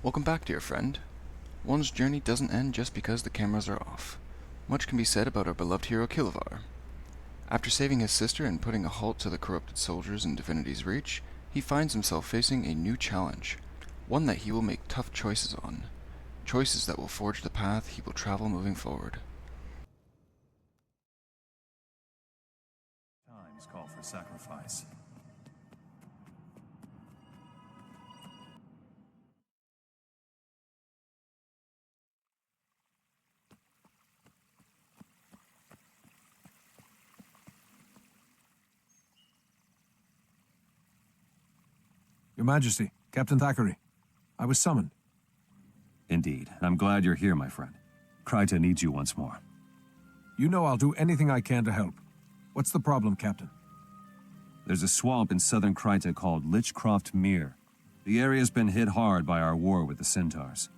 Welcome back, dear friend. One's journey doesn't end just because the cameras are off. Much can be said about our beloved hero Kilivar. After saving his sister and putting a halt to the corrupted soldiers in Divinity's Reach, he finds himself facing a new challenge, one that he will make tough choices on. Choices that will forge the path he will travel moving forward. Times call for sacrifice. Your Majesty, Captain Thackeray. I was summoned. Indeed. I'm glad you're here, my friend. Kryta needs you once more. You know I'll do anything I can to help. What's the problem, Captain? There's a swamp in southern Kryta called Lichcroft Mere. The area's been hit hard by our war with the Centaurs.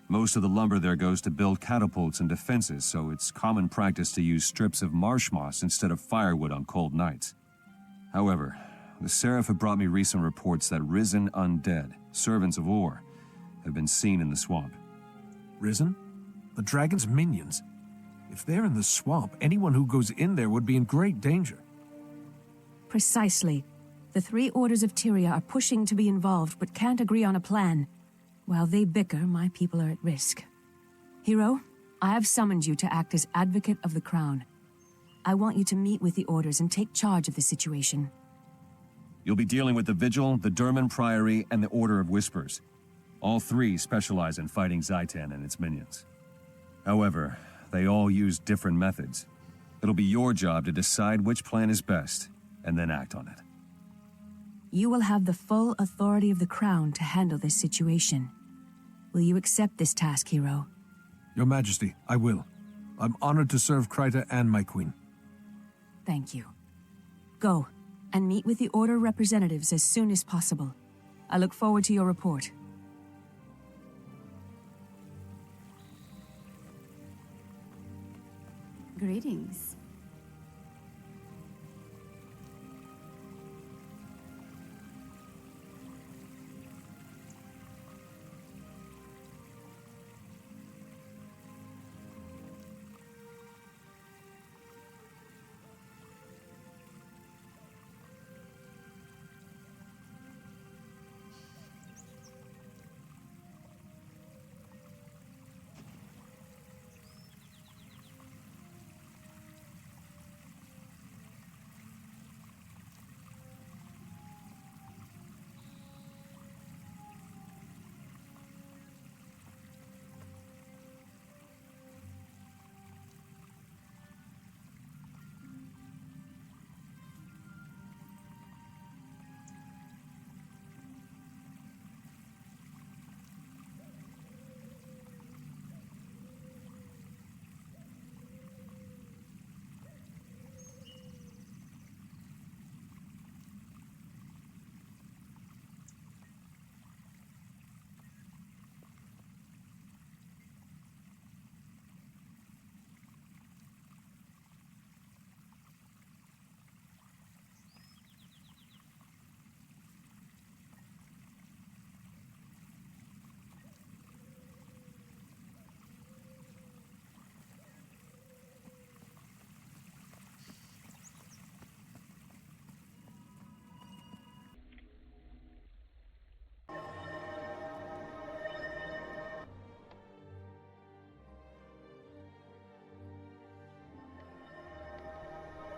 Most of the lumber there goes to build catapults and defenses, so it's common practice to use strips of marsh moss instead of firewood on cold nights. However, the Seraph have brought me recent reports that risen undead, servants of Or, have been seen in the swamp. Risen? The dragon's minions. If they're in the swamp, anyone who goes in there would be in great danger. Precisely. The three orders of Tyria are pushing to be involved, but can't agree on a plan. While they bicker, my people are at risk. Hero, I have summoned you to act as advocate of the crown. I want you to meet with the orders and take charge of the situation. You'll be dealing with the Vigil, the Durman Priory, and the Order of Whispers. All three specialize in fighting Zaitan and its minions. However, they all use different methods. It'll be your job to decide which plan is best, and then act on it. You will have the full authority of the crown to handle this situation. Will you accept this task, Hero? Your Majesty, I will. I'm honored to serve Kryta and my queen. Thank you. Go, and meet with the Order representatives as soon as possible. I look forward to your report. Greetings.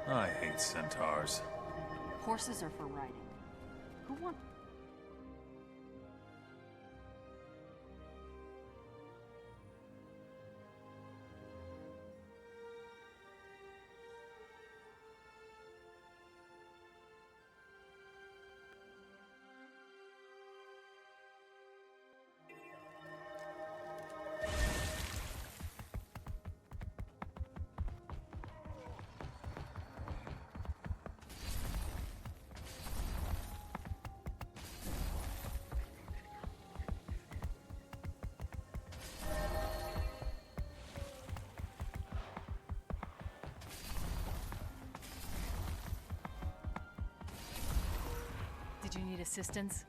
I hate centaurs. Horses are for riding. Who wants... Did you need assistance?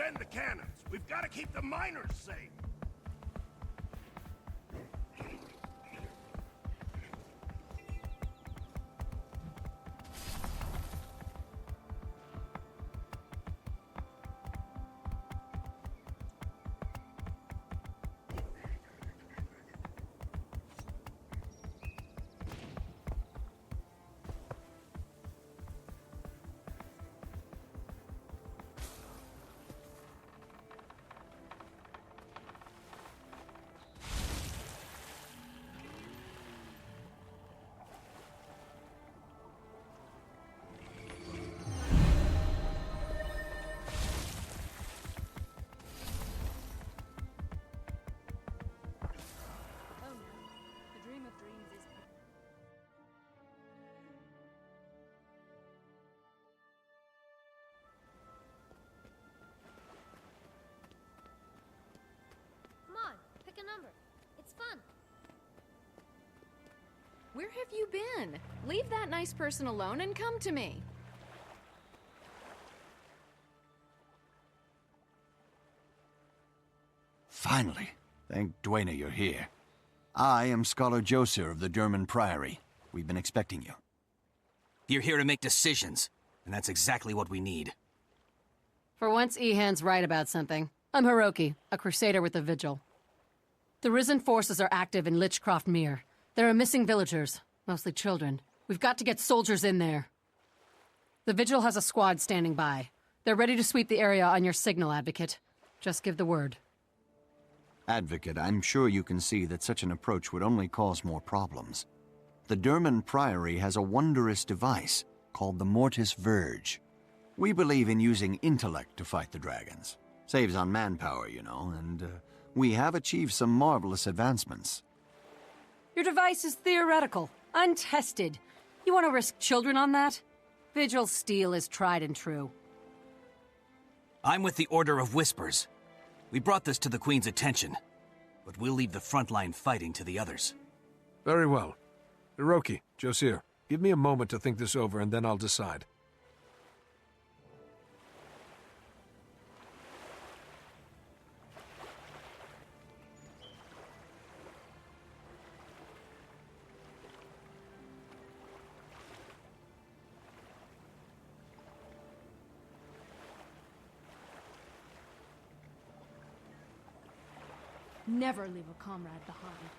defend the cannons. We've got to keep the miners safe. Come on, pick a number. It's fun. Where have you been? Leave that nice person alone and come to me. Finally. Thank Dwayne you're here. I am Scholar Joser of the Derman Priory. We've been expecting you. You're here to make decisions, and that's exactly what we need. For once, Ehan's right about something. I'm Hiroki, a crusader with the Vigil. The Risen forces are active in Lichcroft Mere. There are missing villagers, mostly children. We've got to get soldiers in there. The Vigil has a squad standing by. They're ready to sweep the area on your signal, Advocate. Just give the word. Advocate, I'm sure you can see that such an approach would only cause more problems. The Derman Priory has a wondrous device called the Mortis Verge. We believe in using intellect to fight the dragons. Saves on manpower, you know, and we have achieved some marvelous advancements. Your device is theoretical, untested. You want to risk children on that? Vigil steel is tried and true. I'm with the Order of Whispers. We brought this to the Queen's attention, but we'll leave the frontline fighting to the others. Very well. Hiroki, Josir, give me a moment to think this over and then I'll decide. Never leave a comrade behind.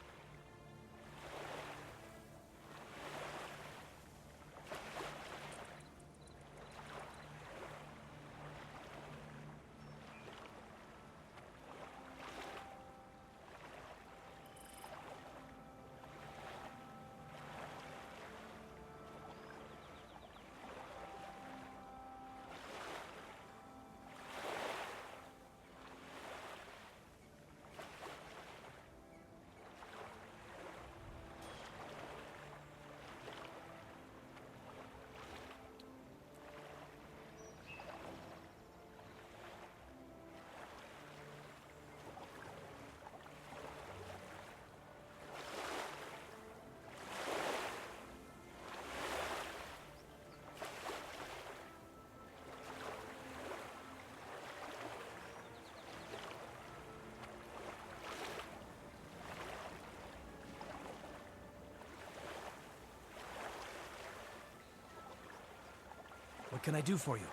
What can I do for you?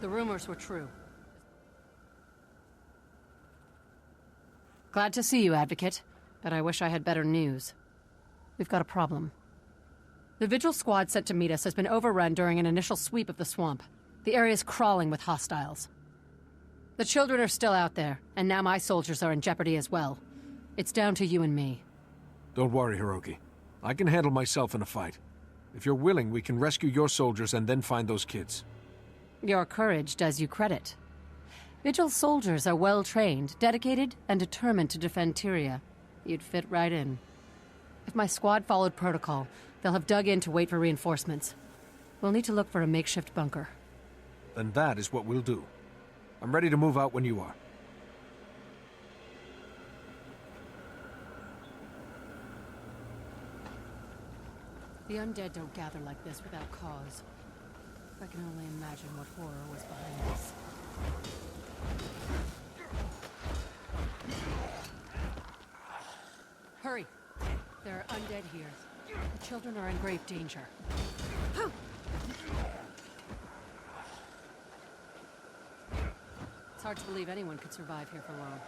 The rumors were true. Glad to see you, Advocate, but I wish I had better news. We've got a problem. The Vigil squad sent to meet us has been overrun during an initial sweep of the swamp. The area's crawling with hostiles. The children are still out there, and now my soldiers are in jeopardy as well. It's down to you and me. Don't worry, Hiroki. I can handle myself in a fight. If you're willing, we can rescue your soldiers and then find those kids. Your courage does you credit. Vigil soldiers are well-trained, dedicated, and determined to defend Tyria. You'd fit right in. If my squad followed protocol, they'll have dug in to wait for reinforcements. We'll need to look for a makeshift bunker. Then that is what we'll do. I'm ready to move out when you are. The undead don't gather like this without cause. I can only imagine what horror was behind this. Hurry! There are undead here. The children are in grave danger. It's hard to believe anyone could survive here for long.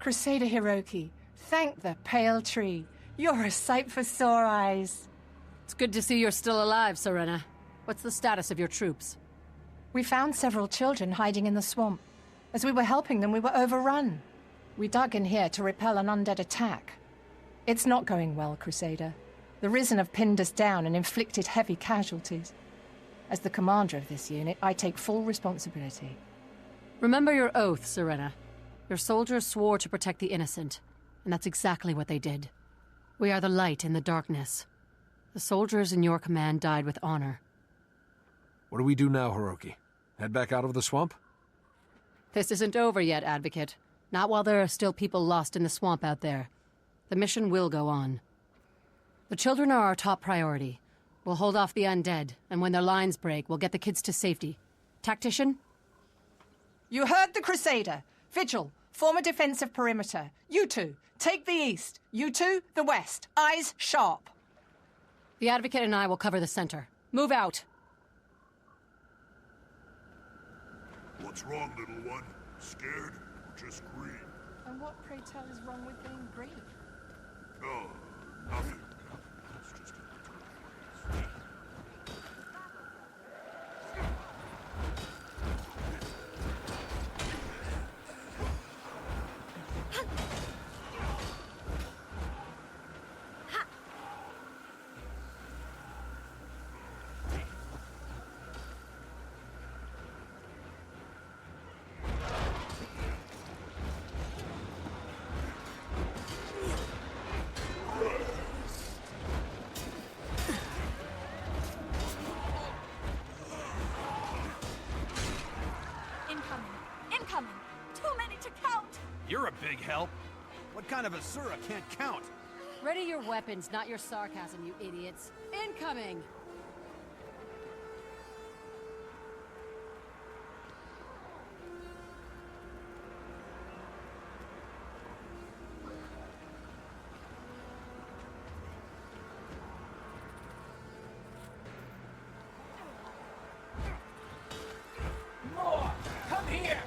Crusader Hiroki, thank the pale tree. You're a sight for sore eyes. It's good to see you're still alive, Serena. What's the status of your troops? We found several children hiding in the swamp. As we were helping them, we were overrun. We dug in here to repel an undead attack. It's not going well, Crusader. The Risen have pinned us down and inflicted heavy casualties. As the commander of this unit, I take full responsibility. Remember your oath, Serena. Your soldiers swore to protect the innocent, and that's exactly what they did. We are the light in the darkness. The soldiers in your command died with honor. What do we do now, Hiroki? Head back out of the swamp? This isn't over yet, Advocate. Not while there are still people lost in the swamp out there. The mission will go on. The children are our top priority. We'll hold off the undead, and when their lines break, we'll get the kids to safety. Tactician? You heard the Crusader. Vigil, form a defensive perimeter. You two, take the east. You two, the west. Eyes sharp. The Advocate and I will cover the center. Move out. What's wrong, little one? Scared or just green? And what, pray tell, is wrong with being green? No, nothing. It's just a phrase. Incoming! Too many to count! You're a big help. What kind of Asura can't count? Ready your weapons, not your sarcasm, you idiots. Incoming! More! Come here!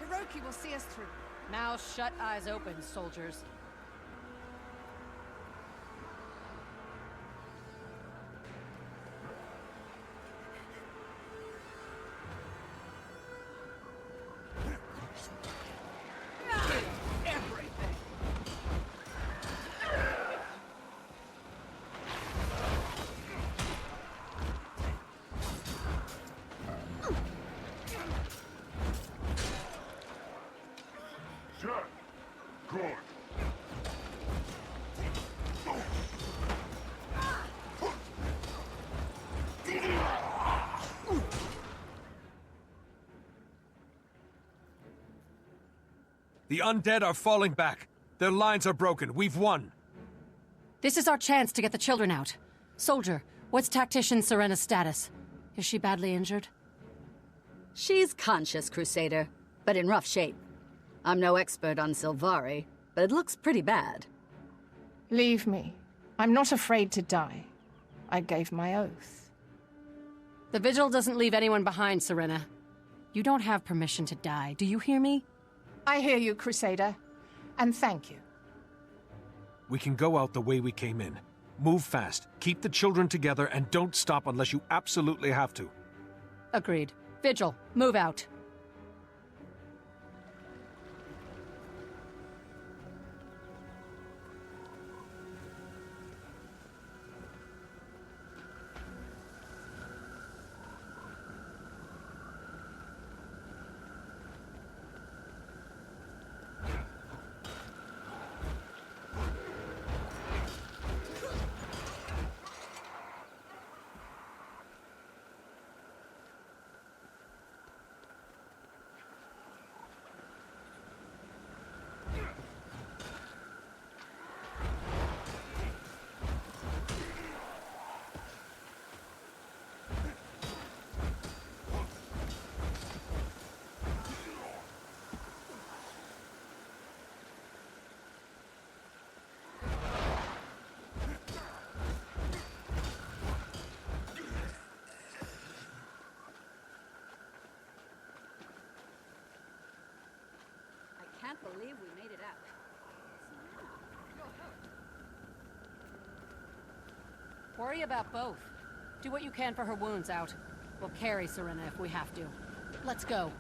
Hiroki will see us through. Now shut eyes open, soldiers. Jack! Good! The undead are falling back. Their lines are broken. We've won. This is our chance to get the children out. Soldier, what's Tactician Serena's status? Is she badly injured? She's conscious, Crusader, but in rough shape. I'm no expert on Sylvari, but it looks pretty bad. Leave me. I'm not afraid to die. I gave my oath. The Vigil doesn't leave anyone behind, Serena. You don't have permission to die, do you hear me? I hear you, Crusader. And thank you. We can go out the way we came in. Move fast, keep the children together, and don't stop unless you absolutely have to. Agreed. Vigil, move out. I can't believe we made it out. Worry about both. Do what you can for her wounds out. We'll carry Serena if we have to. Let's go.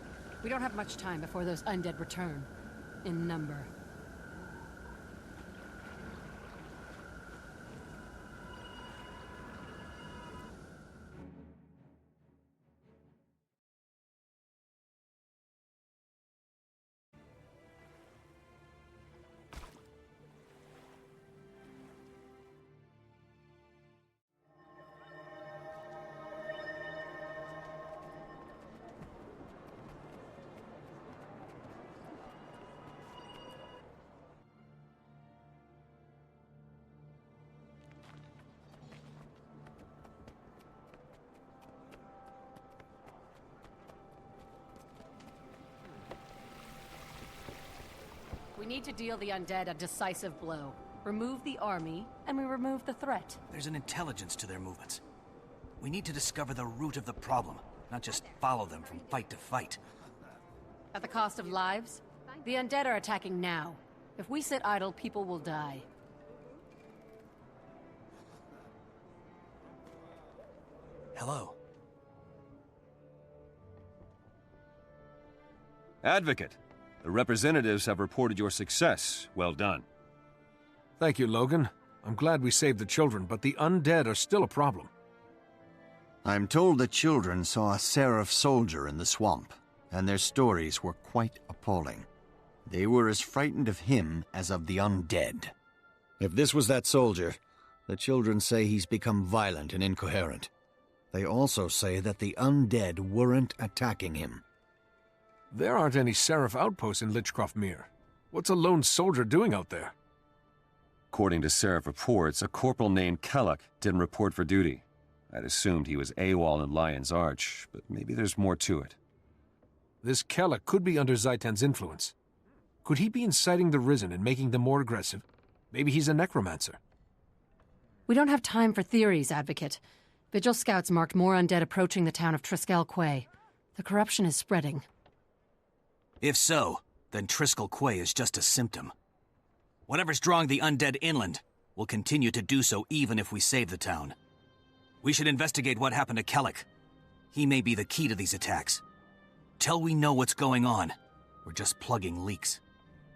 We don't have much time before those undead return. In number. We need to deal the undead a decisive blow. Remove the army, and we remove the threat. There's an intelligence to their movements. We need to discover the root of the problem, not just follow them from fight to fight. At the cost of lives? The undead are attacking now. If we sit idle, people will die. Hello. Advocate, the representatives have reported your success. Well done. Thank you, Logan. I'm glad we saved the children, but the undead are still a problem. I'm told the children saw a Seraph soldier in the swamp, and their stories were quite appalling. They were as frightened of him as of the undead. If this was that soldier, the children say he's become violent and incoherent. They also say that the undead weren't attacking him. There aren't any Seraph outposts in Lichcroft Mere. What's a lone soldier doing out there? According to Seraph reports, a corporal named Kellock didn't report for duty. I'd assumed he was AWOL in Lion's Arch, but maybe there's more to it. This Kellock could be under Zaitan's influence. Could he be inciting the Risen and making them more aggressive? Maybe he's a necromancer. We don't have time for theories, Advocate. Vigil scouts marked more undead approaching the town of Triskel Quay. The corruption is spreading. If so, then Triskel Quay is just a symptom. Whatever's drawing the undead inland will continue to do so even if we save the town. We should investigate what happened to Kellic. He may be the key to these attacks. Till we know what's going on, we're just plugging leaks.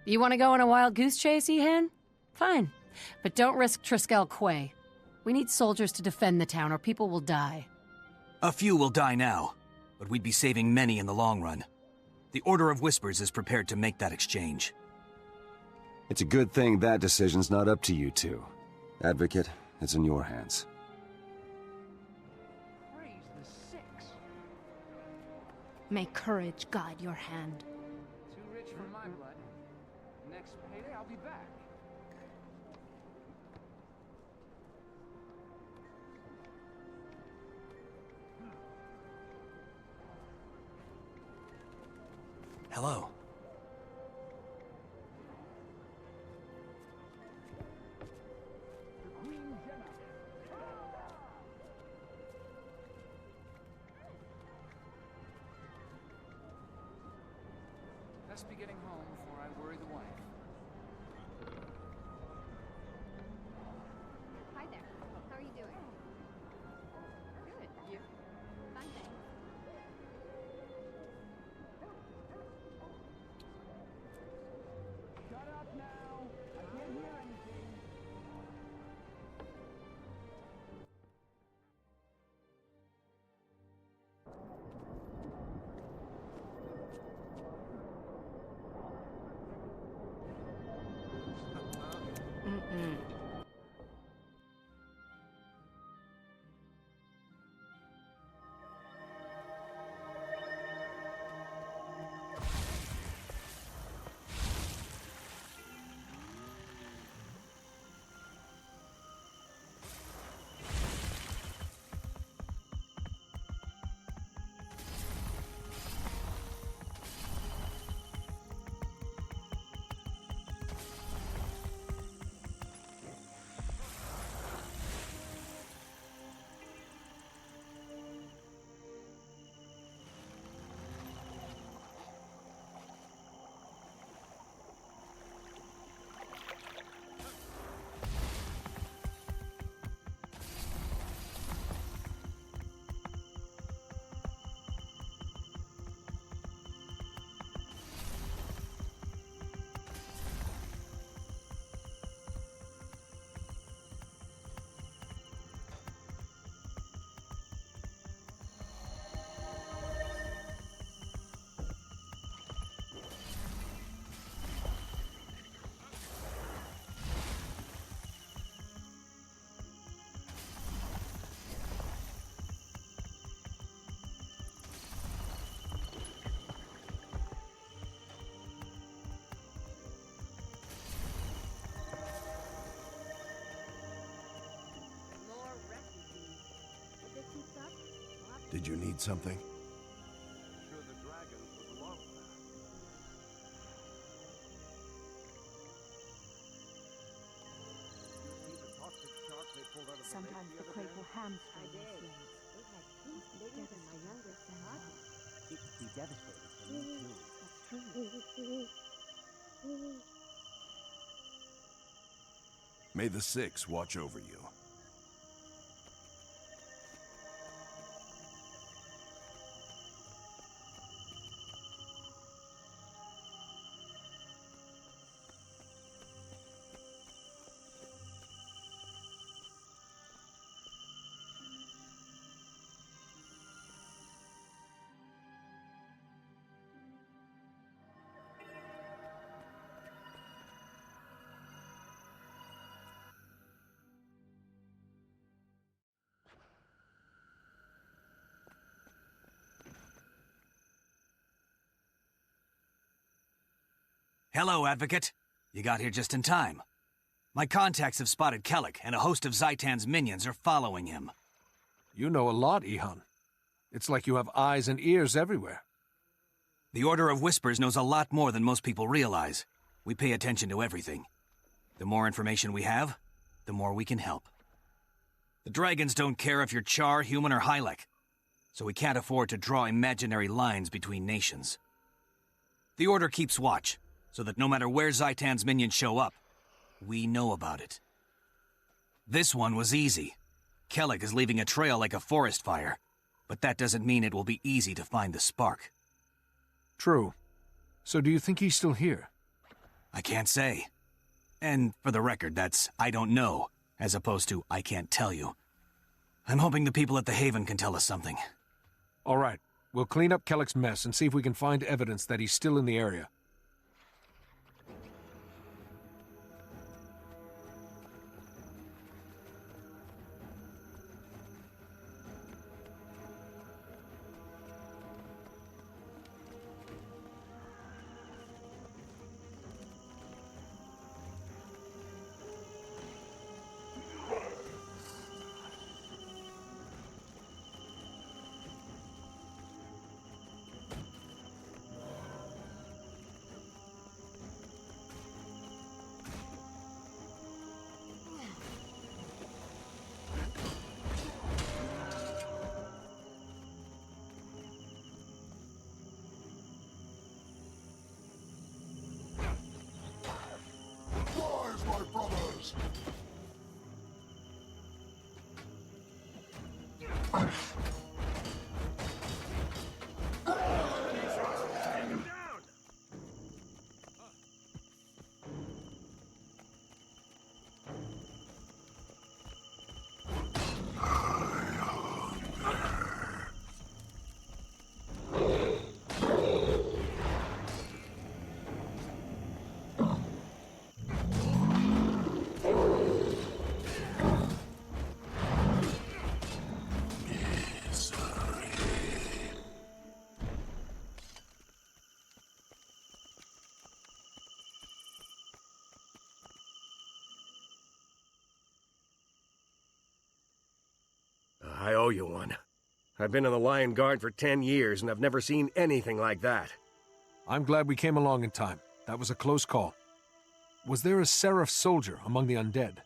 You want to go on a wild goose chase, Ehan? Fine. But don't risk Triskel Quay. We need soldiers to defend the town or people will die. A few will die now, but we'd be saving many in the long run. The Order of Whispers is prepared to make that exchange. It's a good thing that decision's not up to you two. Advocate, it's in your hands. Praise the Six. May courage guide your hand. Too rich for my blood. Next payday, I'll be back. Hello. Best be getting home before I worry the wife. Hi there. How are you doing? Good. You? Fine, thanks. Shut up now! I can't hear anything. Did you need something? Sometimes the crate will hamstring the slaves. Bigger than my younger son. It'd be devastating for me too. That's true. May the Six watch over you. Hello, Advocate. You got here just in time. My contacts have spotted Kellic, and a host of Zaitan's minions are following him. You know a lot, Ehan. It's like you have eyes and ears everywhere. The Order of Whispers knows a lot more than most people realize. We pay attention to everything. The more information we have, the more we can help. The dragons don't care if you're Char, human, or Hylek, so we can't afford to draw imaginary lines between nations. The Order keeps watch, so that no matter where Zaitan's minions show up, we know about it. This one was easy. Kellic is leaving a trail like a forest fire, but that doesn't mean it will be easy to find the spark. True. So do you think he's still here? I can't say. And for the record, that's I don't know, as opposed to I can't tell you. I'm hoping the people at the Haven can tell us something. All right. We'll clean up Kellic's mess and see if we can find evidence that he's still in the area. Rise, my brothers! I owe you one. I've been in the Lion Guard for 10 years, and I've never seen anything like that. I'm glad we came along in time. That was a close call. Was there a Seraph soldier among the undead?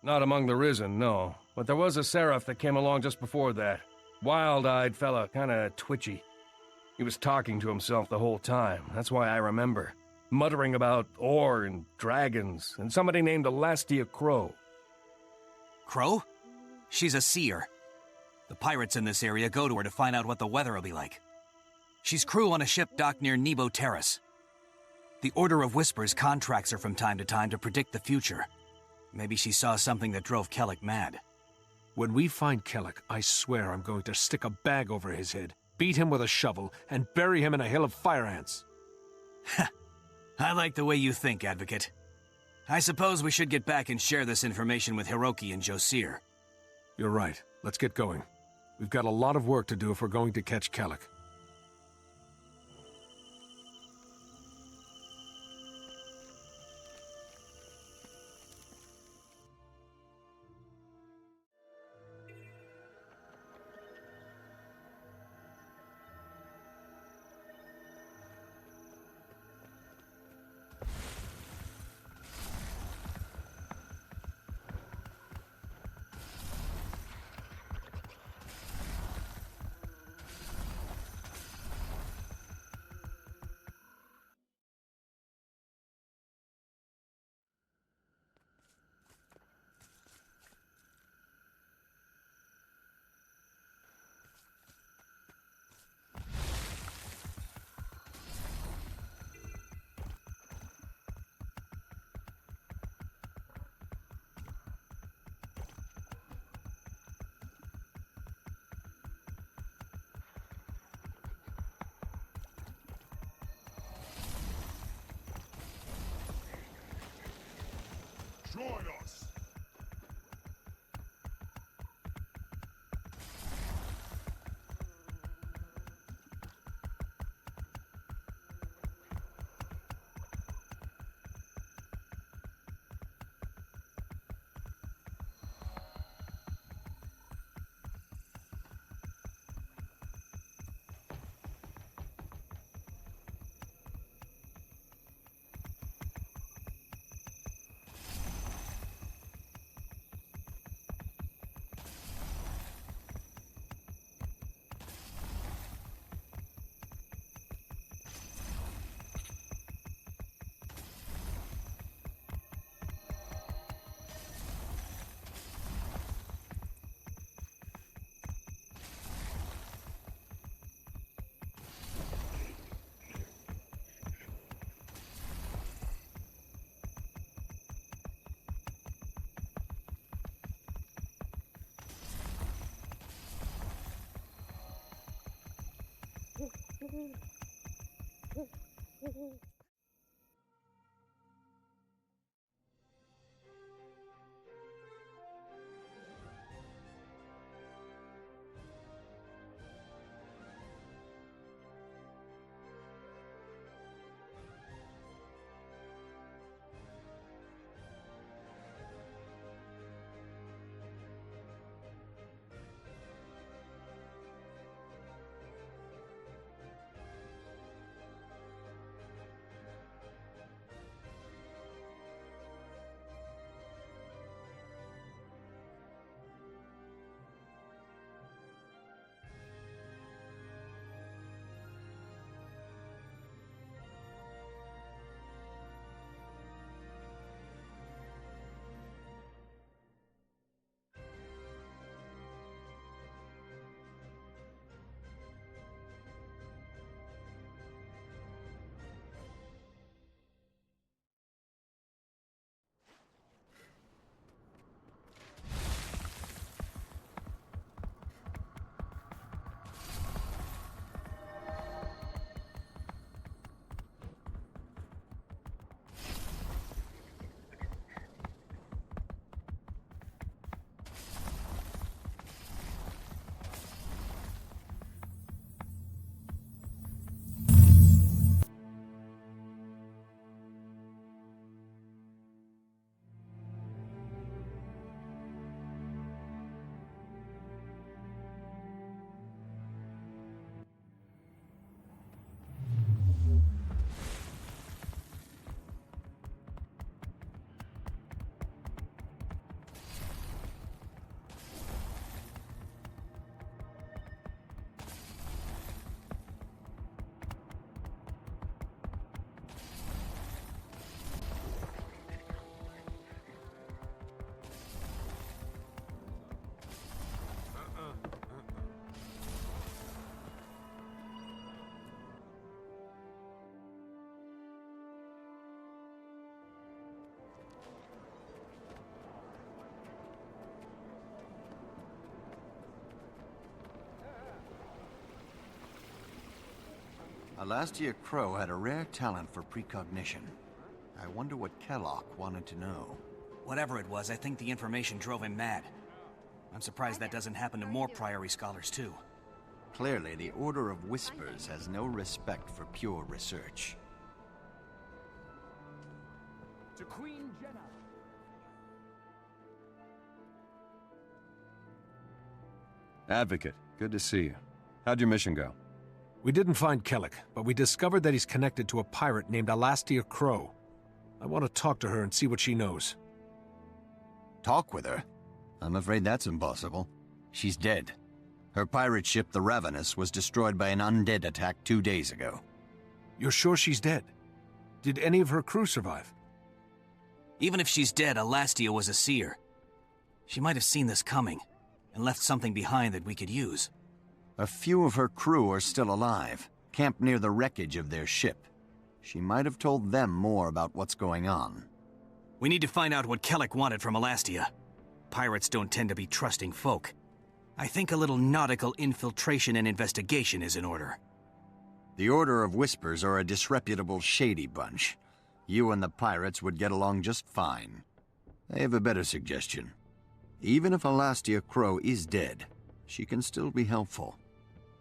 Not among the Risen, no. But there was a Seraph that came along just before that. Wild-eyed fella, kinda twitchy. He was talking to himself the whole time. That's why I remember. Muttering about ore and dragons, and somebody named Elastia Crow. Crow? She's a seer. The pirates in this area go to her to find out what the weather will be like. She's crew on a ship docked near Nebo Terrace. The Order of Whispers contracts her from time to time to predict the future. Maybe she saw something that drove Kellic mad. When we find Kellic, I swear I'm going to stick a bag over his head, beat him with a shovel, and bury him in a hill of fire ants. I like the way you think, Advocate. I suppose we should get back and share this information with Hiroki and Josir. You're right. Let's get going. We've got a lot of work to do if we're going to catch Kellic. Join us! Alastia Crow had a rare talent for precognition. I wonder what Kellock wanted to know. Whatever it was, I think the information drove him mad. I'm surprised that doesn't happen to more Priory scholars, too. Clearly, the Order of Whispers has no respect for pure research. To Queen Jenna. Advocate, good to see you. How'd your mission go? We didn't find Kellic, but we discovered that he's connected to a pirate named Alastia Crow. I want to talk to her and see what she knows. Talk with her? I'm afraid that's impossible. She's dead. Her pirate ship, the Ravenous, was destroyed by an undead attack 2 days ago. You're sure she's dead? Did any of her crew survive? Even if she's dead, Alastia was a seer. She might have seen this coming, and left something behind that we could use. A few of her crew are still alive, camped near the wreckage of their ship. She might have told them more about what's going on. We need to find out what Kellic wanted from Alastia. Pirates don't tend to be trusting folk. I think a little nautical infiltration and investigation is in order. The Order of Whispers are a disreputable, shady bunch. You and the pirates would get along just fine. I have a better suggestion. Even if Alastia Crow is dead, she can still be helpful.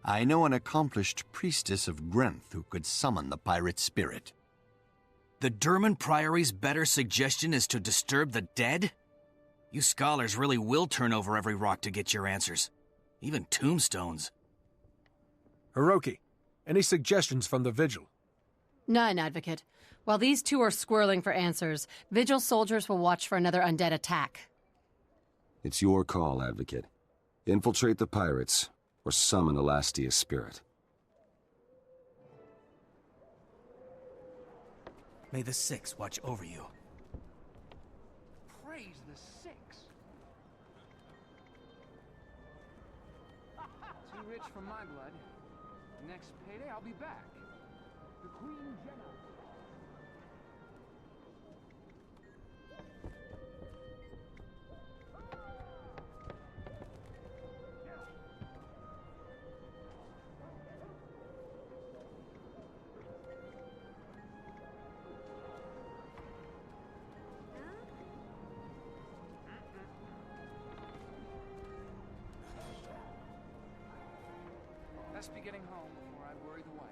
I know an accomplished priestess of Grenth who could summon the pirate spirit. The Durman Priory's better suggestion is to disturb the dead? You scholars really will turn over every rock to get your answers. Even tombstones. Hiroki, any suggestions from the Vigil? None, Advocate. While these two are squirreling for answers, Vigil soldiers will watch for another undead attack. It's your call, Advocate. Infiltrate the pirates, or summon Alastia's spirit. May the Six watch over you. Praise the Six. Too rich for my blood. Next payday, I'll be back. The Queen Jenna. best be getting home before I worry the wife.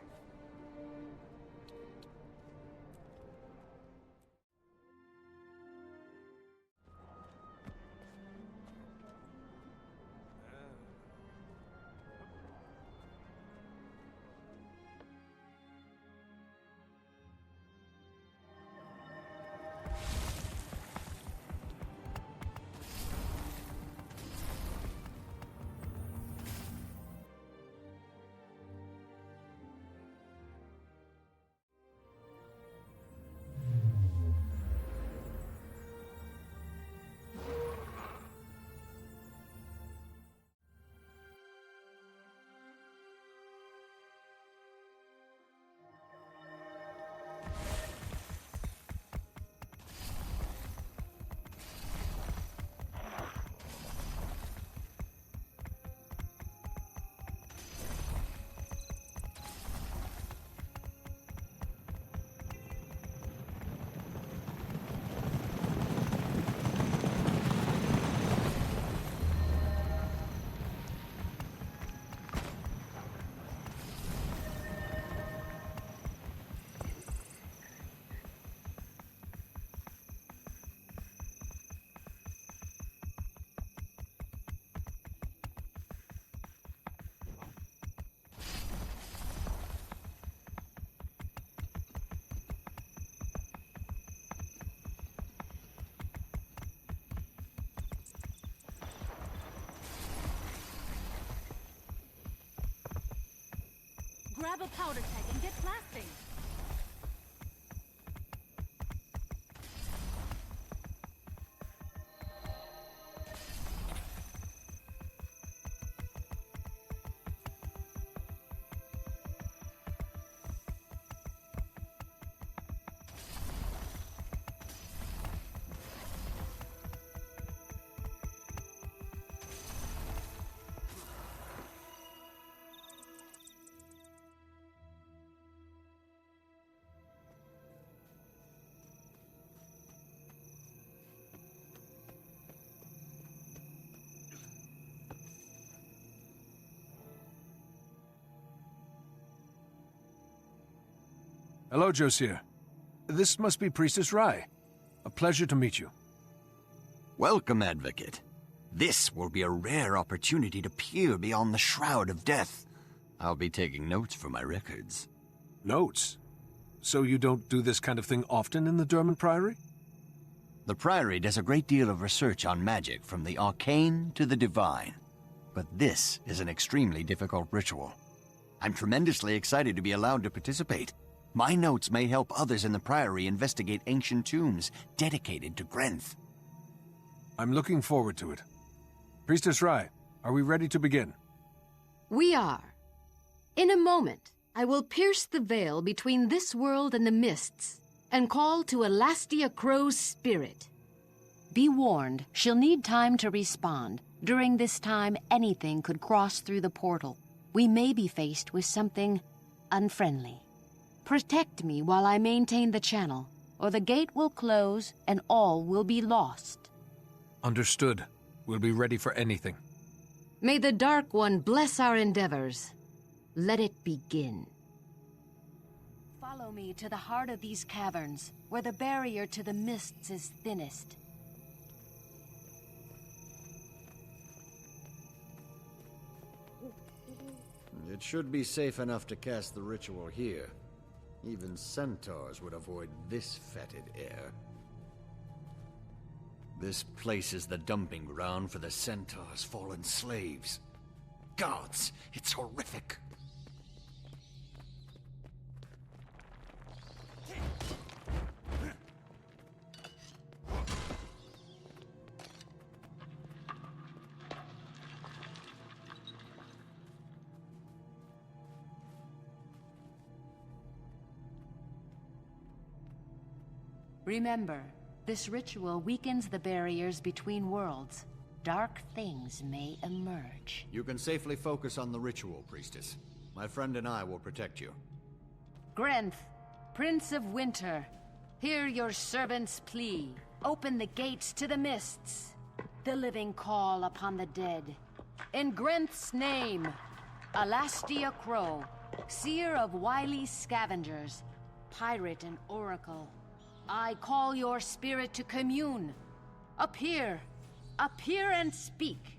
Grab a powder keg and get blasting! Hello, Josiah. This must be Priestess Rai. A pleasure to meet you. Welcome, Advocate. This will be a rare opportunity to peer beyond the shroud of death. I'll be taking notes for my records. Notes? So you don't do this kind of thing often in the Durman Priory? The Priory does a great deal of research on magic, from the arcane to the divine. But this is an extremely difficult ritual. I'm tremendously excited to be allowed to participate. My notes may help others in the Priory investigate ancient tombs dedicated to Grenth. I'm looking forward to it. Priestess Rai, are we ready to begin? We are. In a moment, I will pierce the veil between this world and the mists, and call to Elastia Crow's spirit. Be warned, she'll need time to respond. During this time, anything could cross through the portal. We may be faced with something unfriendly. Protect me while I maintain the channel, or the gate will close and all will be lost. Understood. We'll be ready for anything. May the Dark One bless our endeavors. Let it begin. Follow me to the heart of these caverns, where the barrier to the mists is thinnest. It should be safe enough to cast the ritual here. Even centaurs would avoid this fetid air. This place is the dumping ground for the centaurs' fallen slaves. Gods, it's horrific. Remember, this ritual weakens the barriers between worlds. Dark things may emerge. You can safely focus on the ritual, Priestess. My friend and I will protect you. Grenth, Prince of Winter, hear your servant's plea. Open the gates to the mists. The living call upon the dead. In Grenth's name. Alastia Crow, seer of wily scavengers, pirate and oracle, I call your spirit to commune. Appear and speak.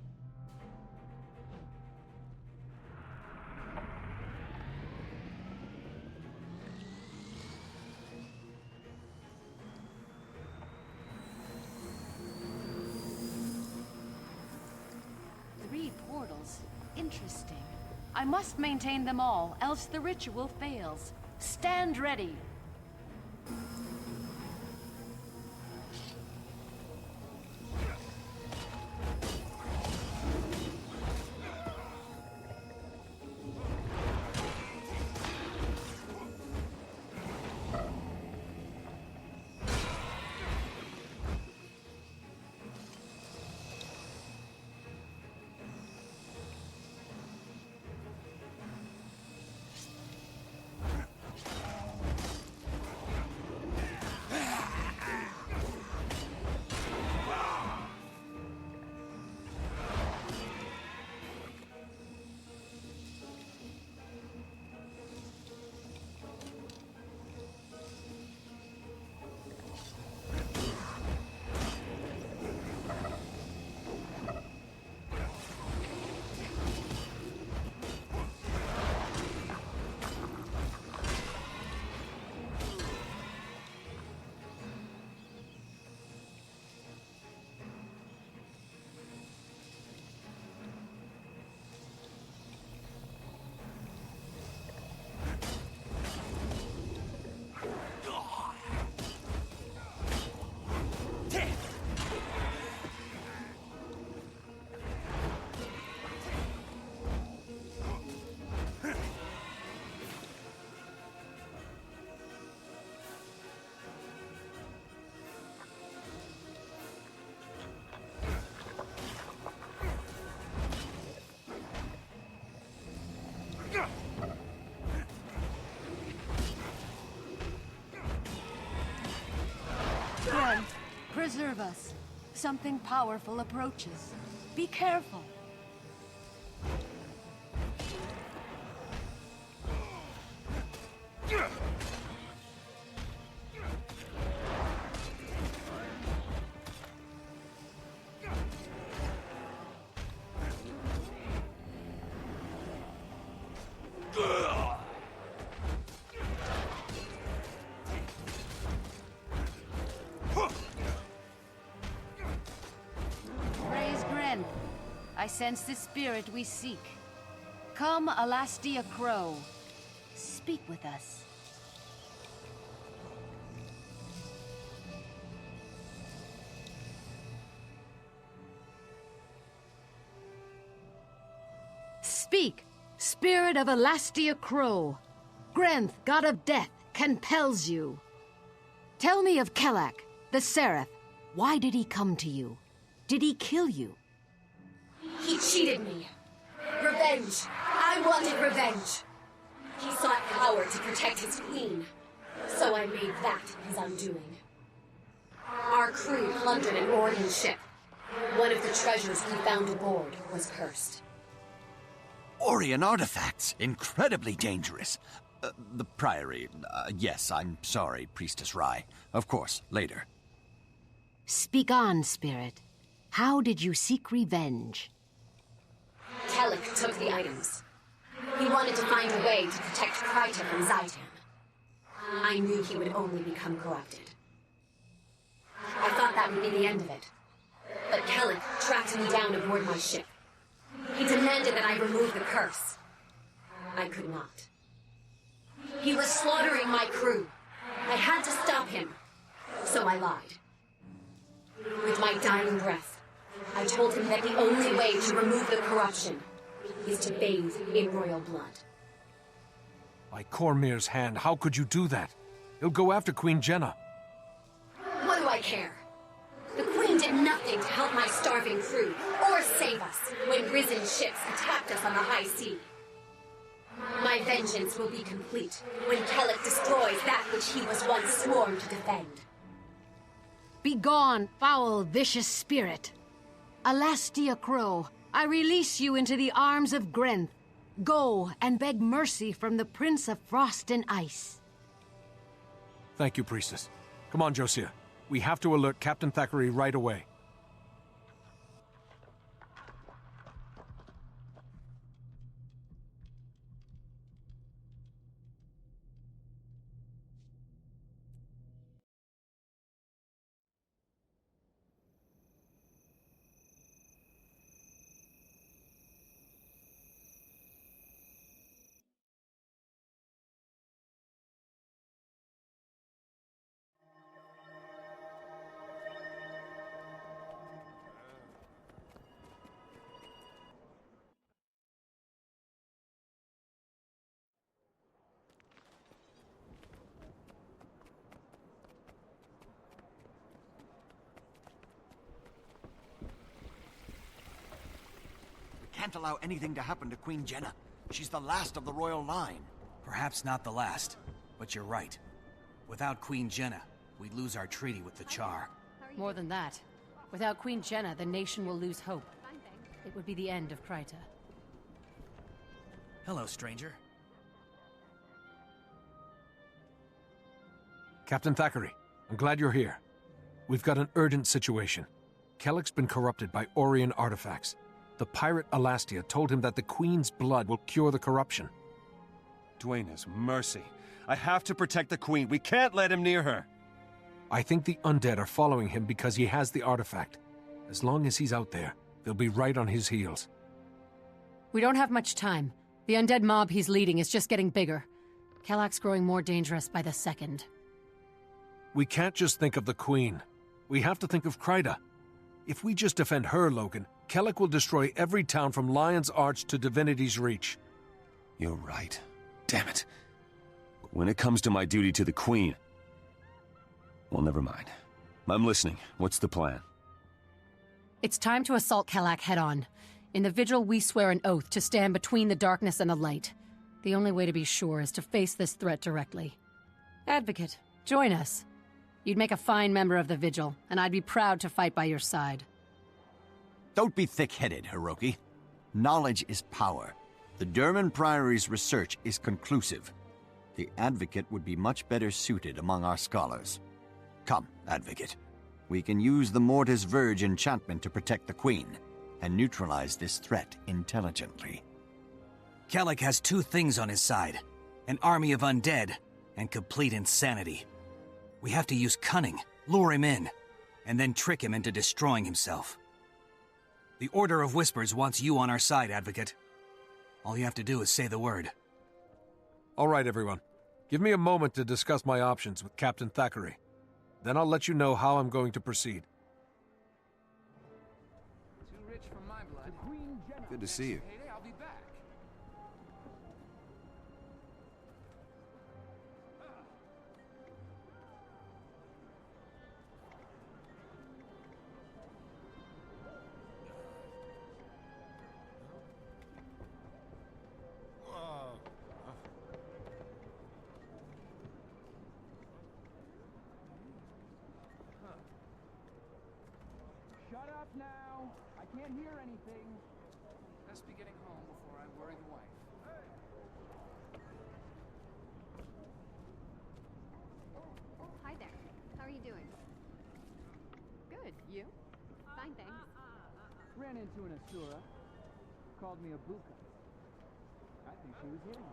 Three portals. Interesting. I must maintain them all, else the ritual fails. Stand ready. Friend, preserve us. Something powerful approaches. Be careful. I sense the spirit we seek. Come, Alastia Crow. Speak with us. Speak, spirit of Alastia Crow. Grenth, god of death, compels you. Tell me of Kelak, the Seraph. Why did he come to you? Did he kill you? He cheated me. Revenge. I wanted revenge. He sought power to protect his queen. So I made that his undoing. Our crew plundered an Orion ship. One of the treasures we found aboard was cursed. Orion artifacts. Incredibly dangerous. The Priory. Yes, I'm sorry, Priestess Rai. Of course, later. Speak on, Spirit. How did you seek revenge? Kelek took the items. He wanted to find a way to protect Kryta from Zaitan. I knew he would only become corrupted. I thought that would be the end of it. But Kelek tracked me down aboard my ship. He demanded that I remove the curse. I could not. He was slaughtering my crew. I had to stop him. So I lied. With my dying breath, I told him that the only way to remove the corruption is to bathe in royal blood. By Cormyr's hand, how could you do that? He'll go after Queen Jenna. What do I care? The Queen did nothing to help my starving crew, or save us when risen ships attacked us on the high sea. My vengeance will be complete when Kelek destroys that which he was once sworn to defend. Begone, foul, vicious spirit! Alastia Crow, I release you into the arms of Grenth. Go and beg mercy from the Prince of Frost and Ice. Thank you, Priestess. Come on, Josiah. We have to alert Captain Thackeray right away. Can't allow anything to happen to Queen Jenna. She's the last of the royal line. Perhaps not the last, but you're right. Without Queen Jenna, we'd lose our treaty with the Char. More than that. Without Queen Jenna, the nation will lose hope. It would be the end of Kryta. Hello, stranger. Captain Thackeray, I'm glad you're here. We've got an urgent situation. Kellick's been corrupted by Orion artifacts. The pirate Alastia told him that the Queen's blood will cure the corruption. Duenas, mercy. I have to protect the Queen. We can't let him near her. I think the undead are following him because he has the artifact. As long as he's out there, they'll be right on his heels. We don't have much time. The undead mob he's leading is just getting bigger. Kellog's growing more dangerous by the second. We can't just think of the Queen. We have to think of Kryta. If we just defend her, Logan, Kellick will destroy every town from Lion's Arch to Divinity's Reach. You're right. Damn it. But when it comes to my duty to the Queen... Well, never mind. I'm listening. What's the plan? It's time to assault Kellock head-on. In the Vigil, we swear an oath to stand between the darkness and the light. The only way to be sure is to face this threat directly. Advocate, join us. You'd make a fine member of the Vigil, and I'd be proud to fight by your side. Don't be thick-headed, Hiroki. Knowledge is power. The Durman Priory's research is conclusive. The Advocate would be much better suited among our scholars. Come, Advocate. We can use the Mortis Verge enchantment to protect the Queen, and neutralize this threat intelligently. Kellick has two things on his side. An army of undead, and complete insanity. We have to use cunning, lure him in, and then trick him into destroying himself. The Order of Whispers wants you on our side, Advocate. All you have to do is say the word. All right, everyone. Give me a moment to discuss my options with Captain Thackeray. Then I'll let you know how I'm going to proceed. Too rich for my blood. Good to see you. Payday, I'll be back. Shut up now! I can't hear anything. Best be getting home before I worry the wife. Hi there. How are you doing? Good. You? Fine, thanks. Ran into an Asura. Called me a buka. I think she was hitting on me.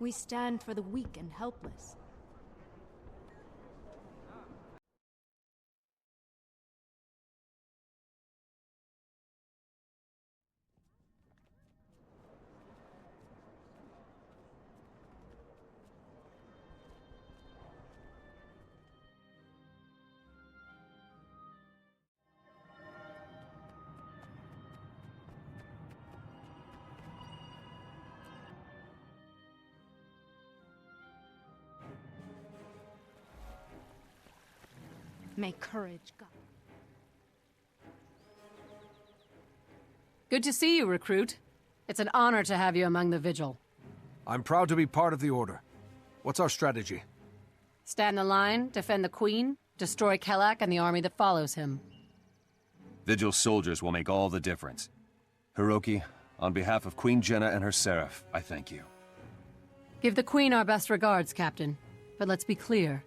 We stand for the weak and helpless. May courage guide. Good to see you, recruit. It's an honor to have you among the Vigil. I'm proud to be part of the Order. What's our strategy? Stand the line, defend the Queen, destroy Kelak and the army that follows him. Vigil soldiers will make all the difference. Hiroki, on behalf of Queen Jenna and her Seraph, I thank you. Give the Queen our best regards, Captain. But let's be clear.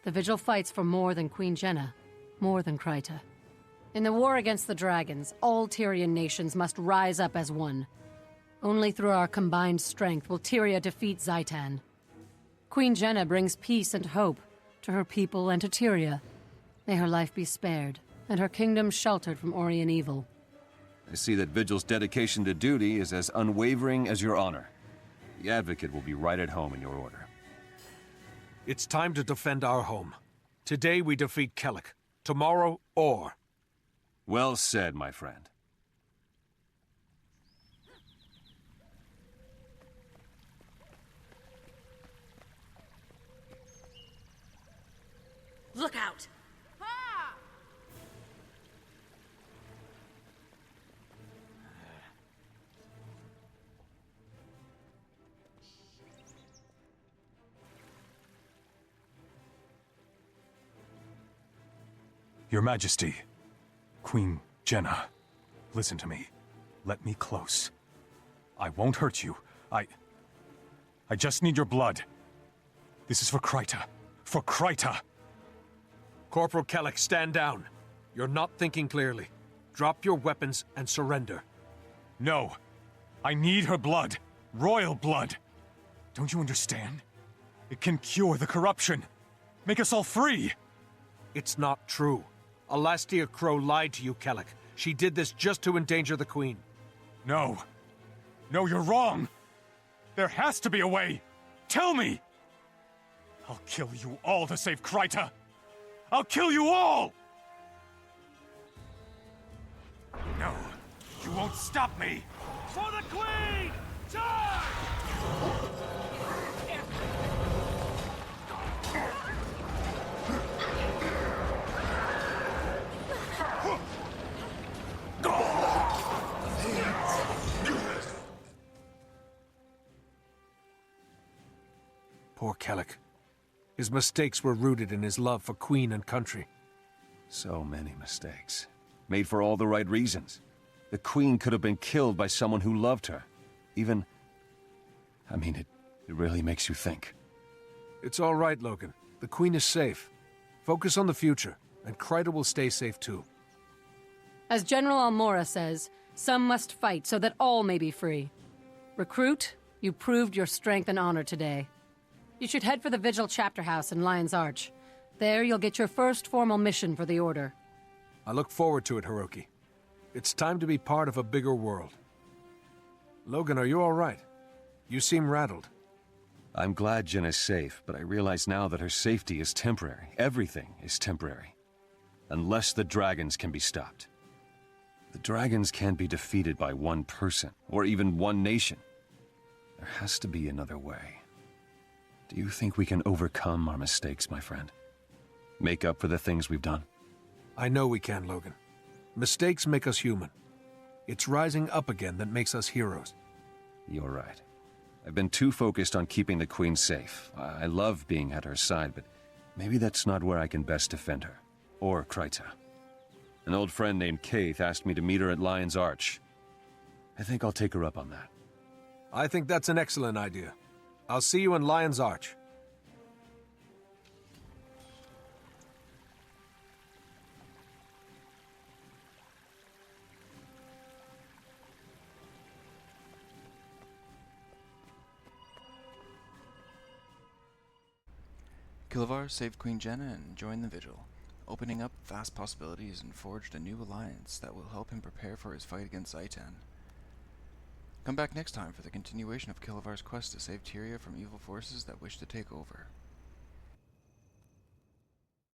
The Vigil fights for more than Queen Jenna, more than Kryta. In the war against the dragons, all Tyrian nations must rise up as one. Only through our combined strength will Tyria defeat Zaitan. Queen Jenna brings peace and hope to her people and to Tyria. May her life be spared, and her kingdom sheltered from Orien evil. I see that Vigil's dedication to duty is as unwavering as your honor. The Advocate will be right at home in your order. It's time to defend our home. Today we defeat Kellic. Tomorrow, Or. Well said, my friend. Look out! Your Majesty, Queen Jenna, listen to me. Let me close. I won't hurt you. I just need your blood. This is for Kryta. For Kryta! Corporal Kellic, stand down. You're not thinking clearly. Drop your weapons and surrender. No. I need her blood. Royal blood. Don't you understand? It can cure the corruption. Make us all free. It's not true. Alastia Crow lied to you, Kellic. She did this just to endanger the Queen. No. No, you're wrong. There has to be a way. Tell me! I'll kill you all to save Kryta. I'll kill you all! No, you won't stop me! For the Queen! Charge! Poor Kellic. His mistakes were rooted in his love for Queen and country. So many mistakes. Made for all the right reasons. The Queen could have been killed by someone who loved her. Even... I mean, it really makes you think. It's all right, Logan. The Queen is safe. Focus on the future, and Kryta will stay safe too. As General Almora says, some must fight so that all may be free. Recruit, you proved your strength and honor today. You should head for the Vigil Chapter House in Lion's Arch. There you'll get your first formal mission for the Order. I look forward to it, Hiroki. It's time to be part of a bigger world. Logan, are you all right? You seem rattled. I'm glad Jen is safe, but I realize now that her safety is temporary. Everything is temporary. Unless the dragons can be stopped. The dragons can't be defeated by one person, or even one nation. There has to be another way. Do you think we can overcome our mistakes, my friend? Make up for the things we've done? I know we can, Logan. Mistakes make us human. It's rising up again that makes us heroes. You're right. I've been too focused on keeping the Queen safe. I love being at her side, but maybe that's not where I can best defend her. Or Kryta. An old friend named Kaith asked me to meet her at Lion's Arch. I think I'll take her up on that. I think that's an excellent idea. I'll see you in Lion's Arch. Kilivar saved Queen Jenna and joined the Vigil, opening up vast possibilities and forged a new alliance that will help him prepare for his fight against Zaitan. Come back next time for the continuation of Kilivar's quest to save Tyria from evil forces that wish to take over.